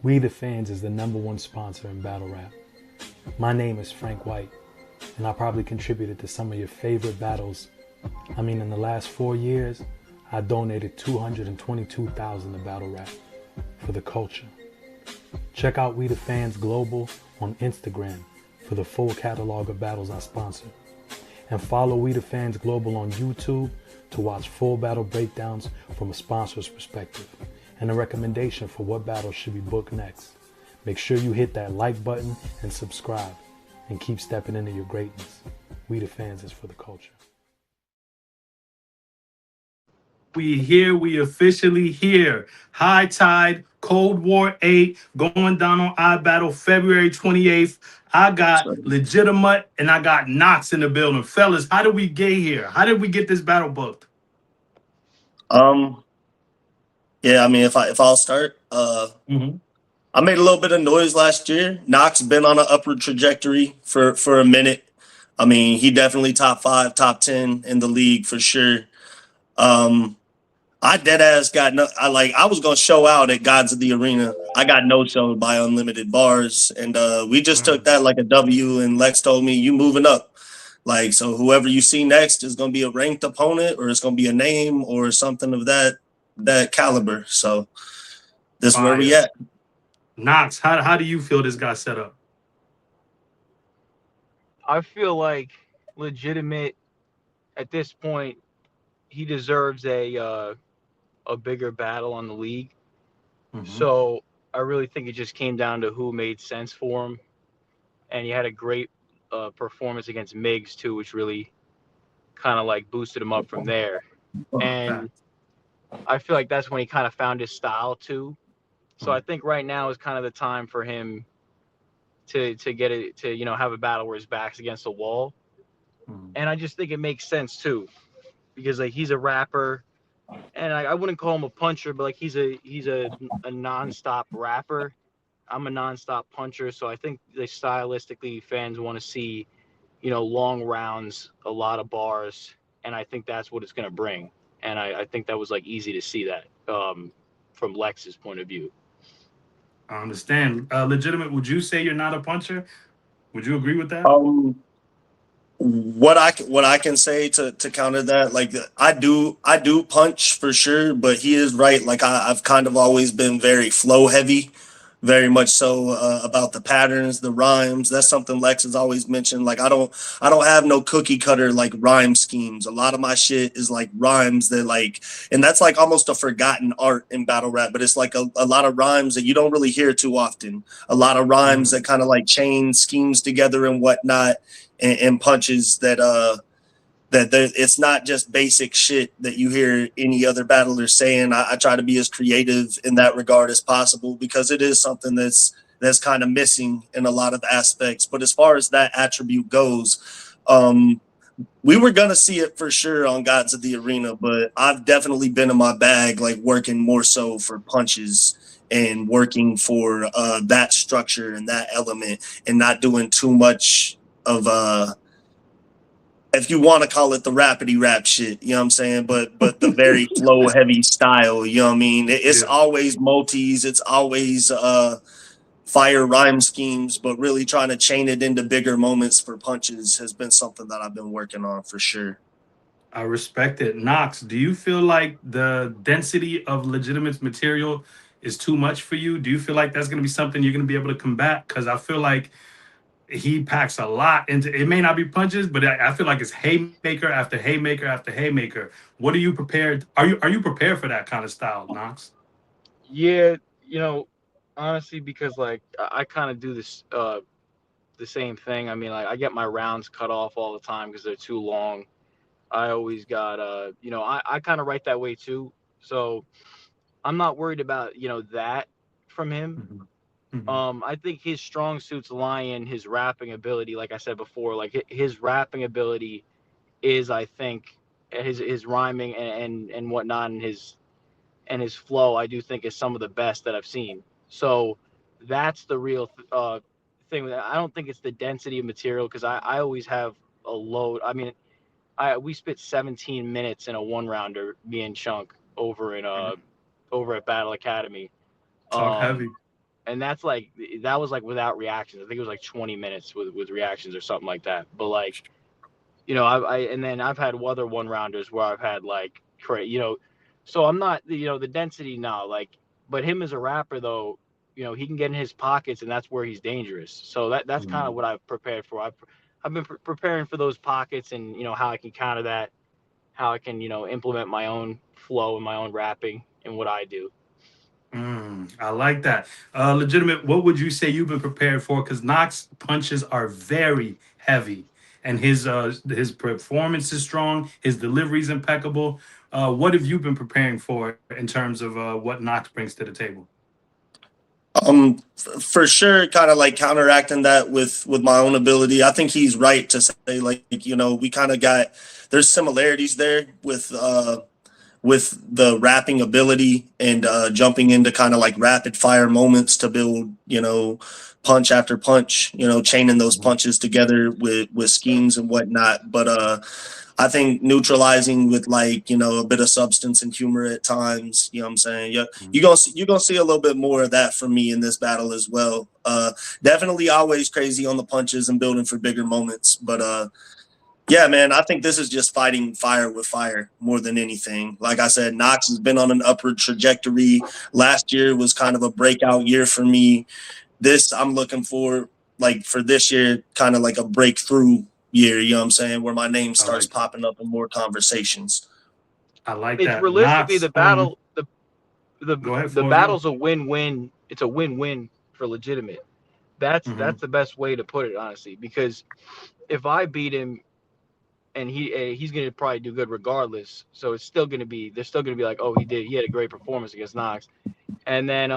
We the Fans is the #1 sponsor in battle rap. My name is Frank White, and I probably contributed to some of your favorite battles. I mean, in the last 4 years, I donated $222,000 to battle rap for the culture. Check out We the Fans Global on Instagram for the full catalog of battles I sponsor. And follow We the Fans Global on YouTube to watch full battle breakdowns from a sponsor's perspective and a recommendation for what battles should be booked next. Make sure you hit that like button and subscribe, and keep stepping into your greatness. We the Fans is for the culture. We officially here. HighTide Cold War 8 going down on iBattle February 28th. I got Legituhmutt and I got Noxx in the building. Fellas, how did we get here? How did we get this battle booked? Yeah, I mean, if I'll start, I made a little bit of noise last year. Noxx been on an upward trajectory for a minute. I mean, he definitely top 5, top 10 in the league for sure. I dead ass got no. I was gonna show out at Gods of the Arena. I got no showed by Unlimited Bars, and we just took that like a W. And Lex told me, "You moving up." Like, so whoever you see next is gonna be a ranked opponent, or it's gonna be a name or something of that caliber. So this is where we at. Noxx, how do you feel this got set up? I feel like Legituhmutt at this point, he deserves a bigger battle on the league. So I really think it just came down to who made sense for him, and he had a great performance against Migs too, which really kind of like boosted him up from there. And I feel like that's when he kind of found his style too. So I think right now is kind of the time for him to get it, to have a battle where his back's against the wall. And I just think it makes sense too, because like he's a rapper, and I wouldn't call him a puncher, but like he's a nonstop rapper. I'm a nonstop puncher, so I think stylistically fans want to see, long rounds, a lot of bars, and I think that's what it's gonna bring. And I think that was like easy to see that from Lex's point of view. I understand. Legituhmutt, would you say you're not a puncher? Would you agree with that? What I can say to counter that, like I do punch for sure, but he is right. Like I've kind of always been very flow heavy, very much so about the patterns, the rhymes. That's something Lex has always mentioned. Like I don't have no cookie cutter like rhyme schemes. A lot of my shit is like rhymes that like, and that's like almost a forgotten art in battle rap. But it's like a lot of rhymes that you don't really hear too often. A lot of rhymes that kind of like chain schemes together and whatnot, and punches that it's not just basic shit that you hear any other battler saying. I try to be as creative in that regard as possible, because it is something that's kind of missing in a lot of aspects. But as far as that attribute goes, we were going to see it for sure on Gods of the Arena, but I've definitely been in my bag, like working more so for punches and working for that structure and that element, and not doing too much of if you want to call it the rapidy rap shit, you know what I'm saying? But the very flow heavy style, you know what I mean? It's always multis, it's always fire rhyme schemes, but really trying to chain it into bigger moments for punches has been something that I've been working on for sure. I respect it. Noxx, do you feel like the density of Legituhmutt's material is too much for you? Do you feel like that's going to be something you're going to be able to combat? Because I feel like he packs a lot into it. May not be punches, but I feel like it's haymaker after haymaker after haymaker. What are you prepared? Are you prepared for that kind of style, Noxx? Yeah, honestly, because like I kind of do this the same thing. I mean, like I get my rounds cut off all the time because they're too long. I always got I kind of write that way too. So I'm not worried about, that from him. I think his strong suits lie in his rapping ability. Like I said before, like his rapping ability is, I think, his rhyming and whatnot, and his flow, I do think, is some of the best that I've seen. So that's the real thing. I don't think it's the density of material, because I always have a load. I mean, we spit 17 minutes in a one rounder, me and Chunk, over at Battle Academy. Talk heavy. and that was like without reactions. I think it was like 20 minutes with reactions or something like that. But like, and then I've had other 1-rounders where I've had like, so I'm not, the density now, like, but him as a rapper though, he can get in his pockets, and that's where he's dangerous. So that's kind of what I've prepared for. I've been preparing for those pockets, and how I can counter that, how I can implement my own flow and my own rapping and what I do. I like that. Legitimate, what would you say you've been prepared for? Because Noxx punches are very heavy, and his performance is strong. His delivery is impeccable. What have you been preparing for in terms of what Noxx brings to the table? For sure, kind of like counteracting that with my own ability. I think he's right to say, like, we kind of got, there's similarities there with the rapping ability and jumping into kind of like rapid fire moments to build, punch after punch, chaining those punches together with schemes and whatnot. But I think neutralizing with like, a bit of substance and humor at times, you know what I'm saying? Yeah, you're gonna see a little bit more of that from me in this battle as well. Definitely always crazy on the punches and building for bigger moments. But yeah, man, I think this is just fighting fire with fire more than anything. Like I said, Noxx has been on an upward trajectory. Last year was kind of a breakout year for me. I'm looking for, like, for this year, kind of like a breakthrough year, you know what I'm saying, where my name starts popping up in more conversations. I like It's that. realistically, Noxx, the battle, go ahead, the battle's a win-win. It's a win-win for Legitimate. That's the best way to put it, honestly, because if I beat him and he's gonna probably do good regardless, so they're still gonna be like, oh, he had a great performance against Noxx. And then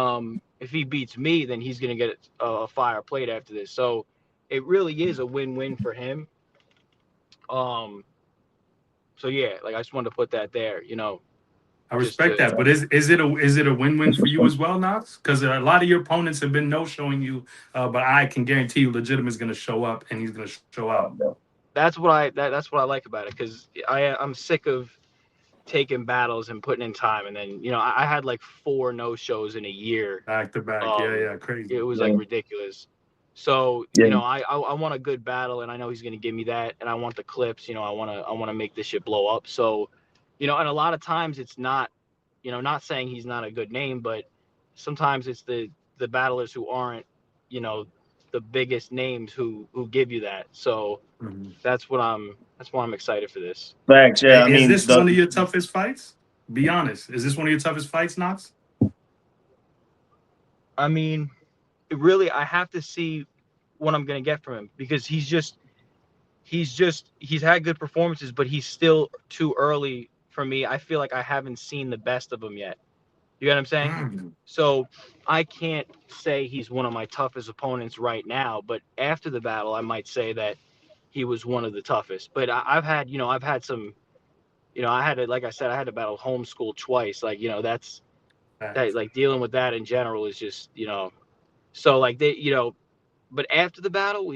if he beats me, then he's gonna get a fire plate after this. So it really is a win-win for him. So yeah, like, I just wanted to put that there, I respect that, but is it a win-win for you as well, Noxx? Because a lot of your opponents have been no-showing you, but I can guarantee you, Legitimate is going to show up, and he's going to show out. That's what I like about it, because I'm sick of taking battles and putting in time, and then I had like 4 no-shows in a year, Back to back, yeah, crazy. It was like ridiculous. So I want a good battle, and I know he's going to give me that, and I want the clips. I want to make this shit blow up. So, and a lot of times it's not, not saying he's not a good name, but sometimes it's the battlers who aren't, the biggest names who give you that. So that's why I'm excited for this. Thanks. Yeah, is this one of your toughest fights? Be honest. Is this one of your toughest fights, Noxx? I mean, really, I have to see what I'm gonna get from him, because he's had good performances, but he's still too early for me. I feel like I haven't seen the best of him yet. You get what I'm saying? So I can't say he's one of my toughest opponents right now, but after the battle, I might say that he was one of the toughest. But I've had some, like I said, I had to battle homeschool twice. Like, that, like, dealing with that in general is just, so like but after the battle,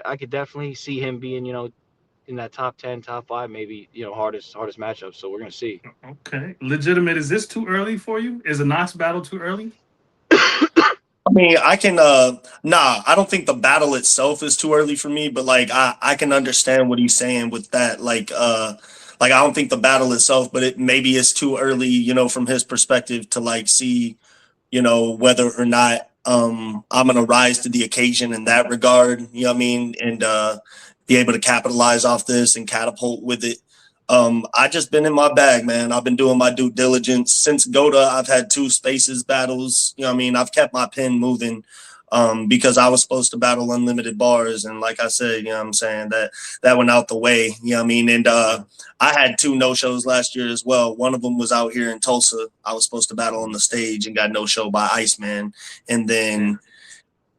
I could definitely see him being, in that top 10, top 5, maybe, hardest matchup. So we're going to see. Okay. Legitimate, is this too early for you? Is a Noxx battle too early? I mean, I can I don't think the battle itself is too early for me, but like I can understand what he's saying with that. Like I don't think the battle itself, but it maybe is too early, from his perspective to like see, whether or not I'm gonna rise to the occasion in that regard, you know what I mean, and be able to capitalize off this and catapult with it. I just been in my bag, man. I've been doing my due diligence since Goda. I've had 2 spaces battles. You know what I mean? I've kept my pen moving because I was supposed to battle unlimited bars. And like I said, you know what I'm saying, that went out the way, you know what I mean? And I had 2 no-shows last year as well. One of them was out here in Tulsa. I was supposed to battle on the stage and got no-show by Iceman. And then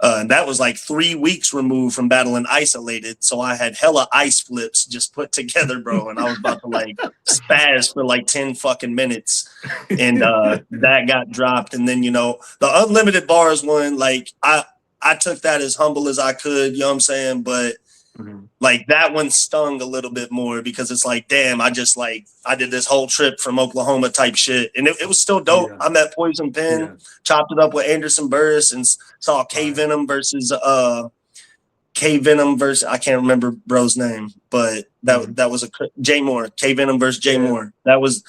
that was like 3 weeks removed from battling Isolated. So I had hella ice flips just put together, bro. And I was about to like spaz for like 10 fucking minutes. And that got dropped. And then, the unlimited bars one, like I took that as humble as I could, you know what I'm saying? But Like that one stung a little bit more because it's like, damn, I did this whole trip from Oklahoma type shit. And it was still dope. Yeah. I met Poison Pen, chopped it up with Anderson Burris, and saw K Venom versus I can't remember bro's name, but that was Jay Moore, K Venom versus Jay Moore. That was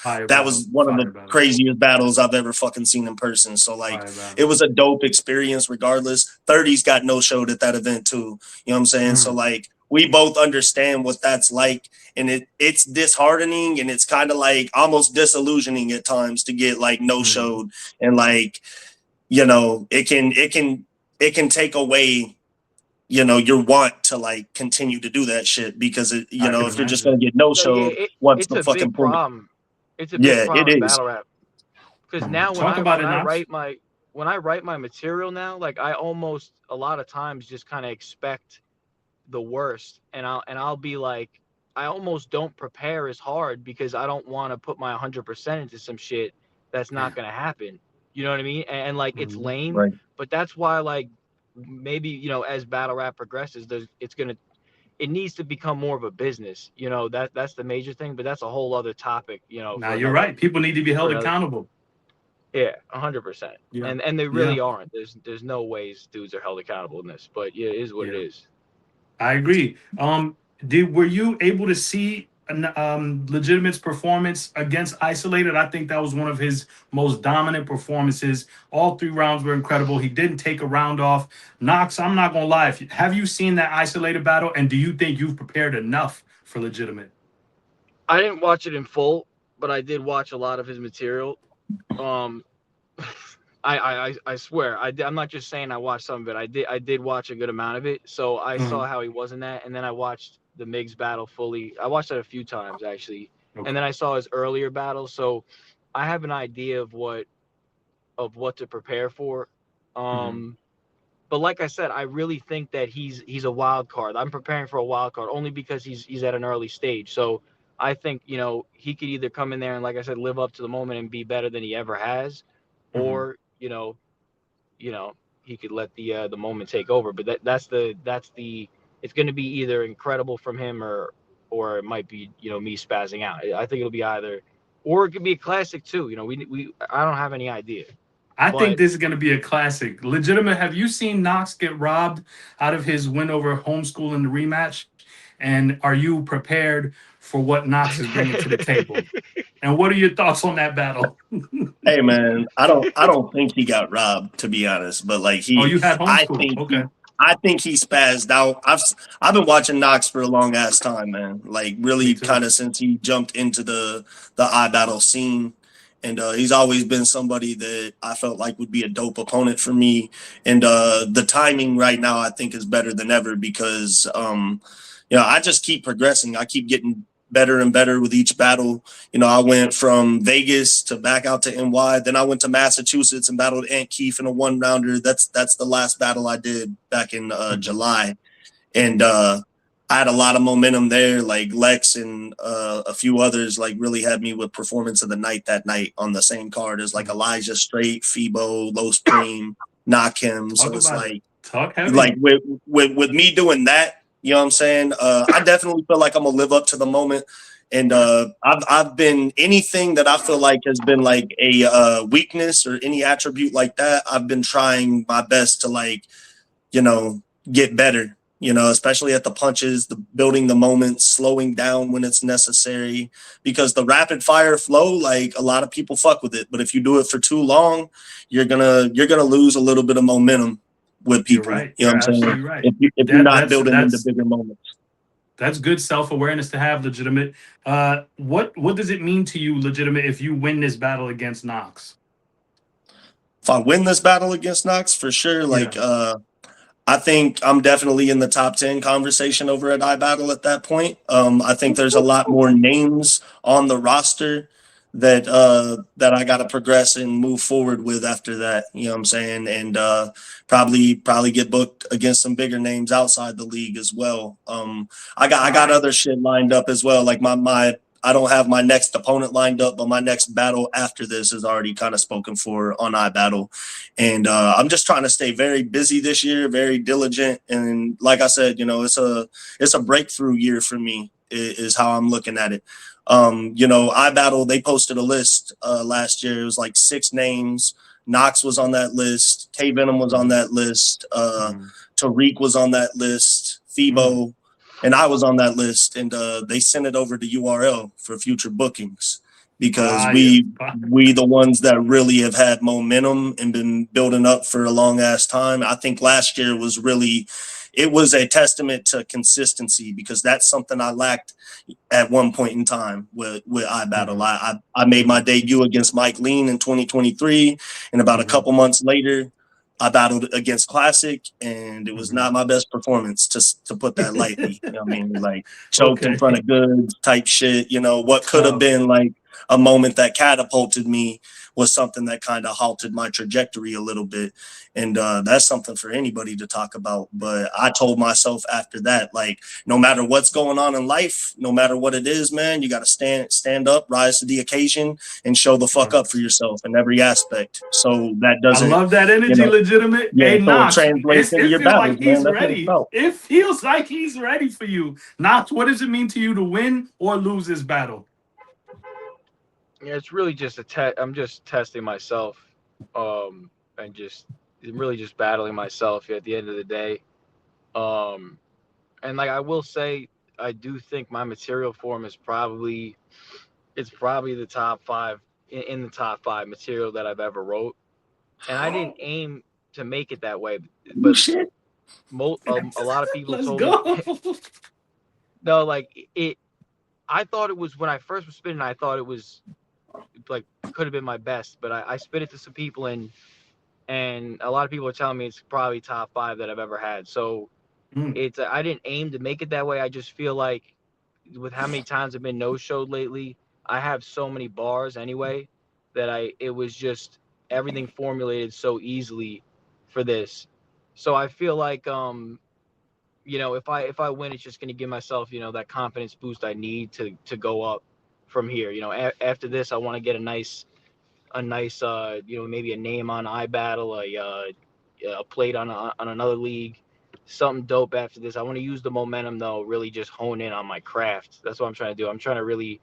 one of the craziest battles I've ever fucking seen in person. So like it was a dope experience regardless. 30's got no showed at that event too. You know what I'm saying? So like we both understand what that's like, and it's disheartening and it's kind of like almost disillusioning at times to get like no showed, and like, you know, it can take away, you know, your want to like continue to do that shit because if you're just gonna get no showed, what's the fucking point? Problem. It's a big problem in battle rap. Because now when I write my material now, like I almost a lot of times just kind of expect the worst, and I'll be like, I almost don't prepare as hard because I don't want to put my 100% into some shit that's not gonna happen. You know what I mean? And like it's lame, right. But that's why like maybe, you know, as battle rap progresses, it needs to become more of a business. You know, that's the major thing, but that's a whole other topic. You know. Now you're right. People need to be held accountable. Yeah, 100%. And they really aren't. There's no ways dudes are held accountable in this, but yeah, it is what it is. I agree. Were you able to see Legitimate's performance against Isolated? I think that was one of his most dominant performances. All 3 rounds were incredible. He didn't take a round off. Noxx, I'm not gonna lie. Have you seen that Isolated battle, and do you think you've prepared enough for Legitimate? I didn't watch it in full, but I did watch a lot of his material. I swear, I'm not just saying I watched some of it. I did watch a good amount of it. So I saw how he was in that, and then I watched the Migs battle fully. I watched that a few times actually, and then I saw his earlier battles. So I have an idea of what to prepare for. But like I said, I really think that he's a wild card. I'm preparing for a wild card only because he's at an early stage. So I think, you know, he could either come in there and, like I said, live up to the moment and be better than he ever has, or you know, he could let the moment take over. But that's the it's going to be either incredible from him or it might be, you know, me spazzing out. I think it'll be either, or it could be a classic too. You know, I don't have any idea. I think this is going to be a classic. Legitimate, have you seen Noxx get robbed out of his win over Homeschool in the rematch? And are you prepared for what Noxx is bringing to the table? And what are your thoughts on that battle? Hey man, I don't think he got robbed, to be honest. But like you had Homeschool. I think he spazzed out. I've been watching Noxx for a long ass time, man. Like really kind of since he jumped into the iBattle scene. And he's always been somebody that I felt like would be a dope opponent for me. And the timing right now, I think, is better than ever because, you know, I just keep progressing. I keep getting better and better with each battle. You know, I went from Vegas to back out to NY. Then I went to Massachusetts and battled Ant Keefe in a 1-rounder. That's the last battle I did back in July. And I had a lot of momentum there. Like Lex and a few others like really had me with performance of the night that night on the same card as like Elijah Straight, Fibo, Low Supreme, Knock Him. So it's like with me doing that, you know what I'm saying? I definitely feel like I'm gonna live up to the moment. And I've been anything that I feel like has been like a weakness or any attribute like that, I've been trying my best to like, you know, get better. You know, especially at the punches, the building the moments, slowing down when it's necessary, because the rapid fire flow, like a lot of people fuck with it. But if you do it for too long, you're gonna lose a little bit of momentum with people. You're right. You know what I'm saying? Right. If you're not building into bigger moments. That's good self-awareness to have, Legitimate. What does it mean to you, Legitimate, if you win this battle against Noxx? If I win this battle against Noxx, for sure, like I think I'm definitely in the top 10 conversation over at iBattle at that point. I think there's a lot more names on the roster that I got to progress and move forward with after that. You know what I'm saying? And probably get booked against some bigger names outside the league as well. I got other shit lined up as well. Like my I don't have my next opponent lined up, but my next battle after this is already kind of spoken for on iBattle. And I'm just trying to stay very busy this year, very diligent. And like I said, it's a breakthrough year for me is how I'm looking at it. iBattle, they posted a list last year. It was like 6 names. Noxx was on that list. K Venom was on that list. Tariq was on that list. Thebo. And I was on that list, and they sent it over to URL for future bookings because we the ones that really have had momentum and been building up for a long ass time. I think last year was a testament to consistency because that's something I lacked at one point in time with iBattle. I made my debut against Mike Lean in 2023, and about a couple months later, I battled against Classic, and it was not my best performance, to put that lightly. You know what I mean? Like choked in front of goods type shit. What could have been like a moment that catapulted me was something that kind of halted my trajectory a little bit. And that's something for anybody to talk about. But I told myself after that, like, no matter what's going on in life, no matter what it is, man, you got to stand up, rise to the occasion, and show the fuck up for yourself in every aspect. So that doesn't. I love that energy, Legitimate. Yeah, Hey, so it Noxx, translates into it your feels like battles, man. he's That's what it's ready. about. It feels like he's ready for you. Noxx, what does it mean to you to win or lose this battle? Yeah, it's really just I'm just testing myself, and just really just battling myself at the end of the day. And like I will say, I do think my material form is probably the top 5 in the top 5 material that I've ever wrote. And I didn't aim to make it that way, but a lot of people Let's told me go. no, like it. I thought it was when I first was spitting. I thought it was like could have been my best, but I spit it to some people, and a lot of people are telling me it's probably top 5 that I've ever had. So I didn't aim to make it that way. I just feel like with how many times I've been no-showed lately, I have so many bars anyway that it was just everything formulated so easily for this. So I feel like if I win, it's just going to give myself that confidence boost I need to go up from here. After this, I want to get a nice maybe a name on iBattle, a plate on another league, something dope after this. I want to use the momentum though, really just hone in on my craft. That's what I'm trying to do. I'm trying to really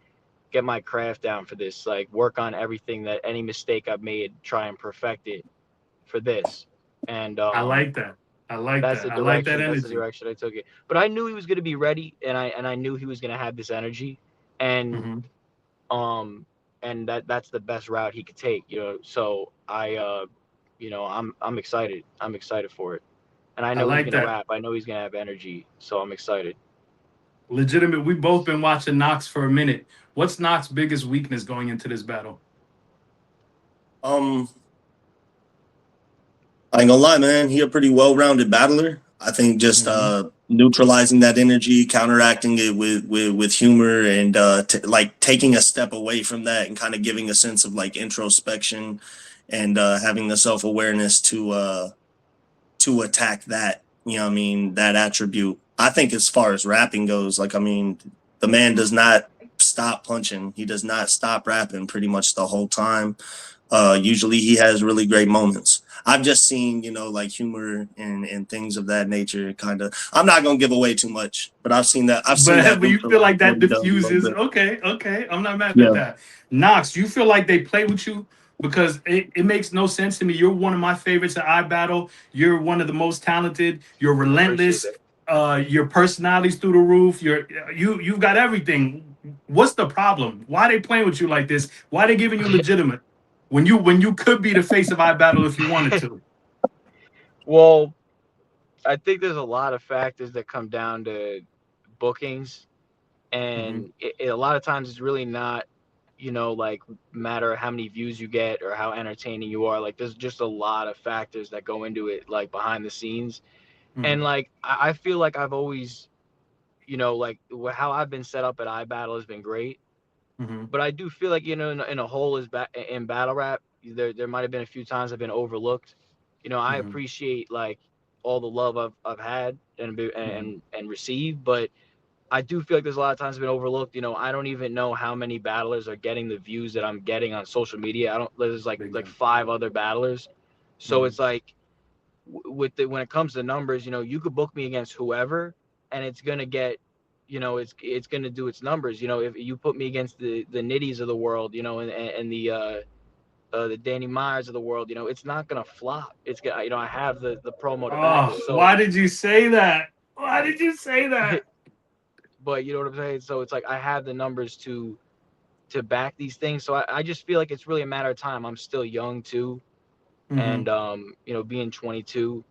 get my craft down for this, like work on everything, that any mistake I've made, try and perfect it for this. And I like that. I like that's that. the I like direction. that That's the energy. direction I took it. But I knew he was going to be ready, and I knew he was going to have this energy, and that's the best route he could take. So I'm excited. I'm excited for it, and I I know he's like going to that. rap. I know he's going to have energy, so I'm excited. Legitimate. We've both been watching Noxx for a minute. What's Noxx's biggest weakness going into this battle? I ain't gonna lie, man. He a pretty well-rounded battler. I think just neutralizing that energy, counteracting it with humor, and like taking a step away from that and kind of giving a sense of like introspection and having the self-awareness to attack that. You know what I mean? That attribute. I think as far as rapping goes, like I mean, the man does not stop punching. He does not stop rapping pretty much the whole time. Usually he has really great moments. I've just seen, like humor and things of that nature. Kind of, I'm not gonna give away too much, but I've seen that. I've seen that. But you feel like that what he does a little diffuses. bit. Okay. I'm not mad at Yeah. that. Noxx, you feel like they play with you? Because it makes no sense to me. You're one of my favorites at iBattle. You're one of the most talented. You're relentless. Your personality's through the roof. You've got everything. What's the problem? Why are they playing with you like this? Why are they giving you legitimate when you could be the face of iBattle if you wanted to? Well, I think there's a lot of factors that come down to bookings, and a lot of times it's really not like matter how many views you get or how entertaining you are. Like there's just a lot of factors that go into it, like behind the scenes. And like I feel like I've always like how I've been set up at iBattle has been great, but I do feel like in a whole in battle rap, there might have been a few times I've been overlooked. I appreciate like all the love I've had and received, but I do feel like there's a lot of times been overlooked. I don't even know how many battlers are getting the views that I'm getting on social media. There's like 5 other battlers. So it's like when it comes to numbers, you could book me against whoever and it's going to get, it's going to do its numbers. If you put me against the Nitties of the world, and the Danny Myers of the world, it's not going to flop. It's going to, I have the promo to back it. So why did you say that? Why did you say that? But you know what I'm saying? So it's like I have the numbers to back these things. So I just feel like it's really a matter of time. I'm still young too. And being 22,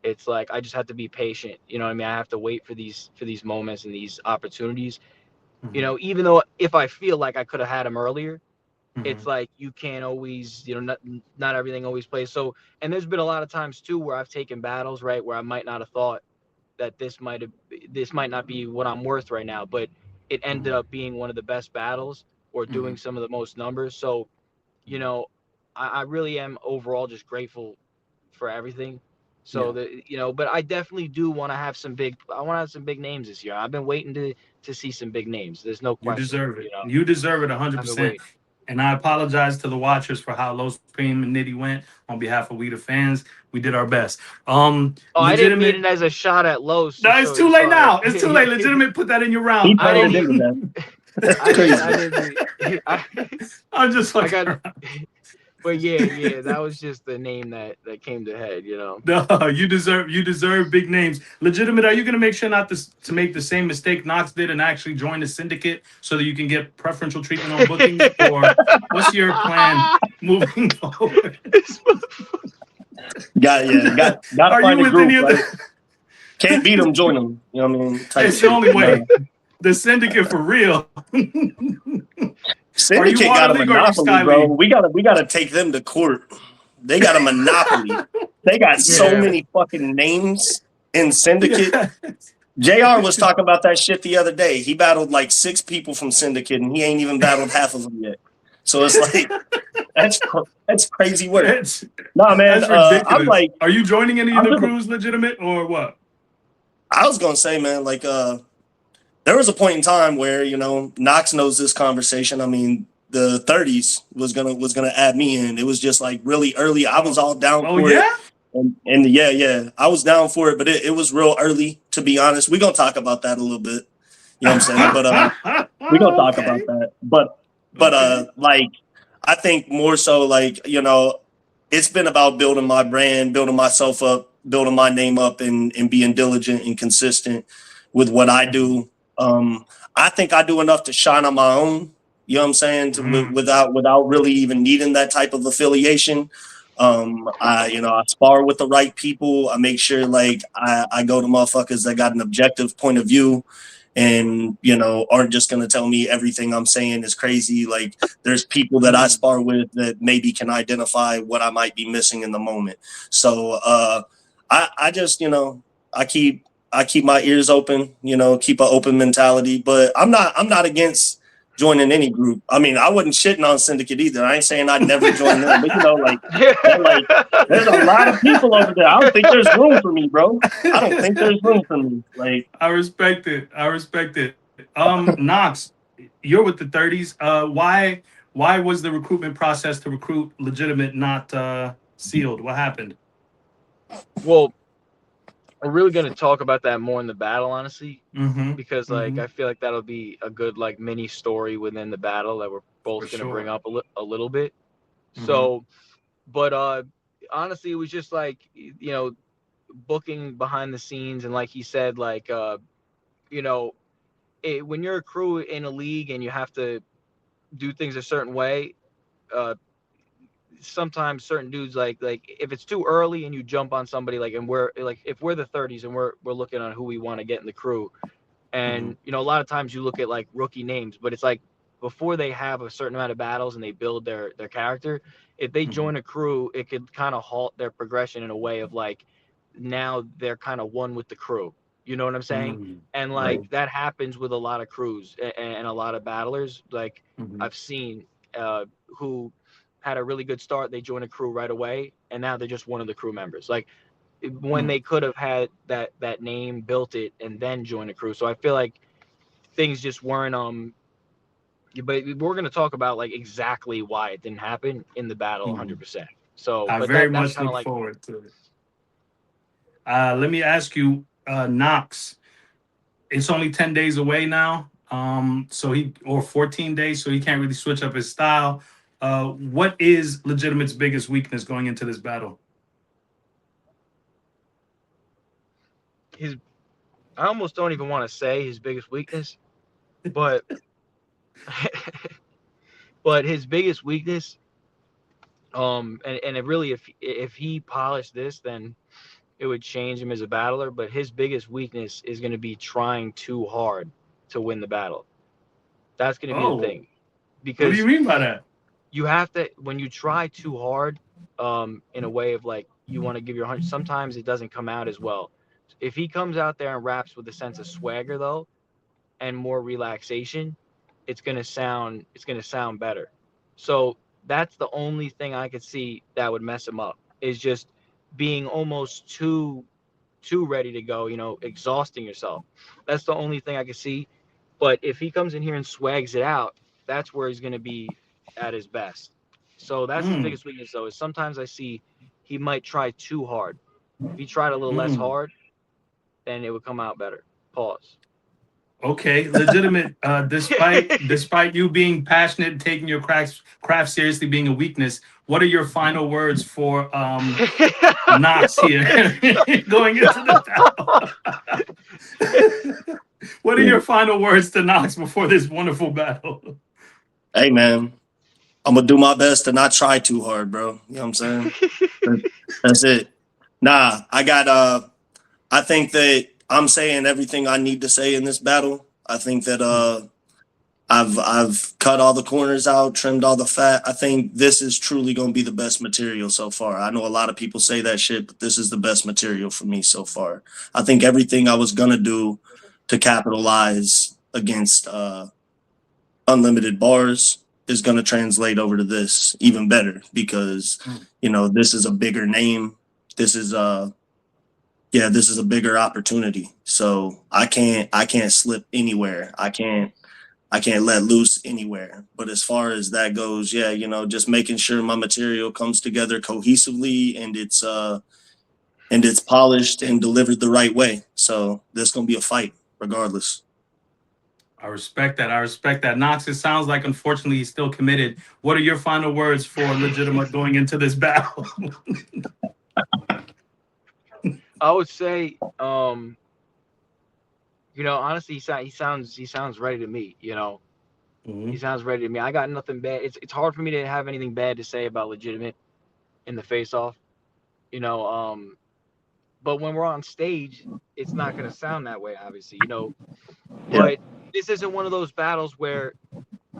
it's like I just have to be patient. You know what I mean? I have to wait for these moments and these opportunities. Even though if I feel like I could have had them earlier, it's like you can't always, not everything always plays. So, and there's been a lot of times too where I've taken battles, right, where I might not have thought that this might not be what I'm worth right now, but it ended up being one of the best battles or doing some of the most numbers. So, I really am overall just grateful for everything. So but I definitely do want to have some big names this year. I've been waiting to see some big names. There's no You question. deserve it. You deserve it 100%. And I apologize to the watchers for how Low Supreme and Nitty went. On behalf of we the fans, we did our best. I didn't mean it as a shot at Low. No, it's too late now. It's too late. Legitimate, put that in your round. He turned it into that. That's crazy. I'm just like, but yeah, that was just the name that came to head, No, you deserve big names. Legitimate, are you gonna make sure not to make the same mistake Noxx did and actually join the syndicate so that you can get preferential treatment on bookings? Or what's your plan moving forward? Gotta find a group. Right? Can't beat them, join them. You know what I mean? It's the only way. The syndicate for real. Syndicate got a monopoly, bro. We gotta take them to court. They got a monopoly. They got so many fucking names in Syndicate. JR was talking about that shit the other day. He battled like 6 people from Syndicate, and he ain't even battled half of them yet. So it's like that's crazy work. Nah, man. That's ridiculous. I'm like, are you joining any of the crews, Legitimate, or what? I was gonna say, man, like there was a point in time where, Noxx knows this conversation. I mean, the 30s was gonna add me in. It was just like really early. I was all down for it. And yeah, I was down for it, but it was real early, to be honest. We're gonna talk about that a little bit. You know what I'm saying? But we're gonna talk about that. But like I think more so like, it's been about building my brand, building myself up, building my name up and being diligent and consistent with what I do. I think I do enough to shine on my own, you know what I'm saying, without really even needing that type of affiliation. I spar with the right people. I make sure like I go to motherfuckers that got an objective point of view and, aren't just going to tell me everything I'm saying is crazy. Like there's people that I spar with that maybe can identify what I might be missing in the moment. So I just, I keep my ears open, keep an open mentality, but I'm not against joining any group. I mean, I wasn't shitting on Syndicate either. I ain't saying I'd never join them, but there's a lot of people over there. I don't think there's room for me, bro. I don't think there's room for me. Like, I respect it. Noxx, you're with the 30s. Why was the recruitment process to recruit Legitimate not sealed? What happened? Well, we're really going to talk about that more in the battle, honestly, because I feel like that'll be a good like mini story within the battle that we're both going to bring up a little bit. So, but honestly, it was just like, booking behind the scenes. And like he said, like, when you're a crew in a league and you have to do things a certain way, sometimes certain dudes like if it's too early and you jump on somebody like, and we're like, if we're the 30s and we're looking on who we want to get in the crew, and a lot of times you look at like rookie names, but it's like before they have a certain amount of battles and they build their character, if they join a crew, it could kind of halt their progression in a way of like, now they're kind of one with the crew, you know what I'm saying? And like that happens with a lot of crews and a lot of battlers. Like I've seen who had a really good start, they joined a crew right away, and now they're just one of the crew members. Like when they could have had that name, built it, and then joined a crew. So I feel like things just weren't but we're gonna talk about like exactly why it didn't happen in the battle, 100%. So, I but very that's much kind of look like forward to it. Let me ask you, Noxx. It's only 10 days away now. Or 14 days, so he can't really switch up his style. What is Legitimate's biggest weakness going into this battle? his. I almost don't even want to say his biggest weakness, but but his biggest weakness, and it really, if he polished this, then it would change him as a battler. But his biggest weakness is going to be trying too hard to win the battle. That's going to be the Oh, thing, what do you because mean by that? you have to, when you try too hard, in a way of like you want to give your 100, sometimes it doesn't come out as well. If he comes out there and raps with a sense of swagger though, and more relaxation, it's gonna sound better. So that's the only thing I could see that would mess him up, is just being almost too ready to go, exhausting yourself. That's the only thing I could see. But if he comes in here and swags it out, that's where he's gonna be at his best. So that's his Mm, biggest weakness though, is sometimes I see he might try too hard. If he tried a little less mm. hard, then it would come out better. Pause. Okay, Legitimate. Despite you being passionate and taking your craft seriously being a weakness, what are your final words for Noxx here going into the battle? What are your final words to Noxx before this wonderful battle? Hey man, I'm gonna do my best to not try too hard, bro. You know what I'm saying? That's it. Nah, I think that I'm saying everything I need to say in this battle. I think that I've cut all the corners out, trimmed all the fat. I think this is truly gonna be the best material so far. I know a lot of people say that shit, but this is the best material for me so far. I think everything I was gonna do to capitalize against unlimited bars is going to translate over to this even better, because this is a bigger name. This is this is a bigger opportunity. So I can't slip anywhere. I can't let loose anywhere. But as far as that goes, just making sure my material comes together cohesively, and it's polished and delivered the right way. So there's going to be a fight regardless. I respect that. I respect that. Noxx, it sounds like unfortunately he's still committed. What are your final words for Legituhmutt going into this battle? I would say, honestly, he sounds ready to me. He sounds ready to me. I got nothing bad. It's hard for me to have anything bad to say about Legitimate in the face-off. But when we're on stage, it's not gonna sound that way, obviously. But this isn't one of those battles where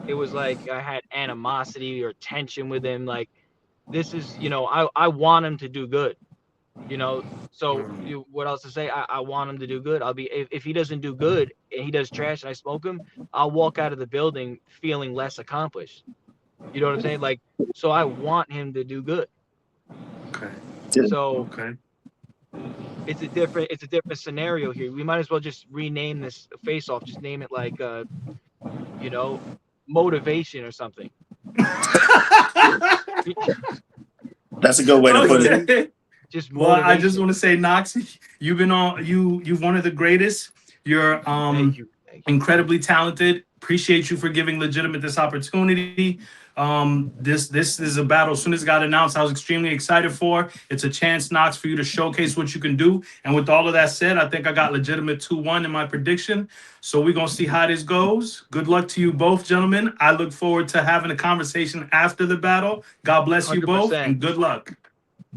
it was like I had animosity or tension with him. Like, this is, I want him to do good. So what else to say? I want him to do good. I'll be, if he doesn't do good and he does trash and I smoke him, I'll walk out of the building feeling less accomplished. You know what I'm saying? Like, so I want him to do good. Okay. So Okay. it's a different scenario here. We might as well just rename this face off. Just name it like motivation or something. That's a good way to put it. Just well, I just motivation. want to say, Noxx, you've one of the greatest. You're Thank you. incredibly talented. Appreciate you for giving Legitimate this opportunity. This is a battle. As soon as it got announced, I was extremely excited for. It's a chance, Noxx, for you to showcase what you can do. And with all of that said, I think I got Legitimate 2-1 in my prediction. So we're gonna see how this goes. Good luck to you both, gentlemen. I look forward to having a conversation after the battle. God bless you both, 100%. and good luck.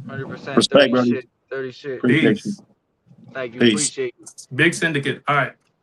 100%. Respect, brother. 30 shit. Appreciate you. Peace. Thank you. Peace. Appreciate you. Big syndicate. All right.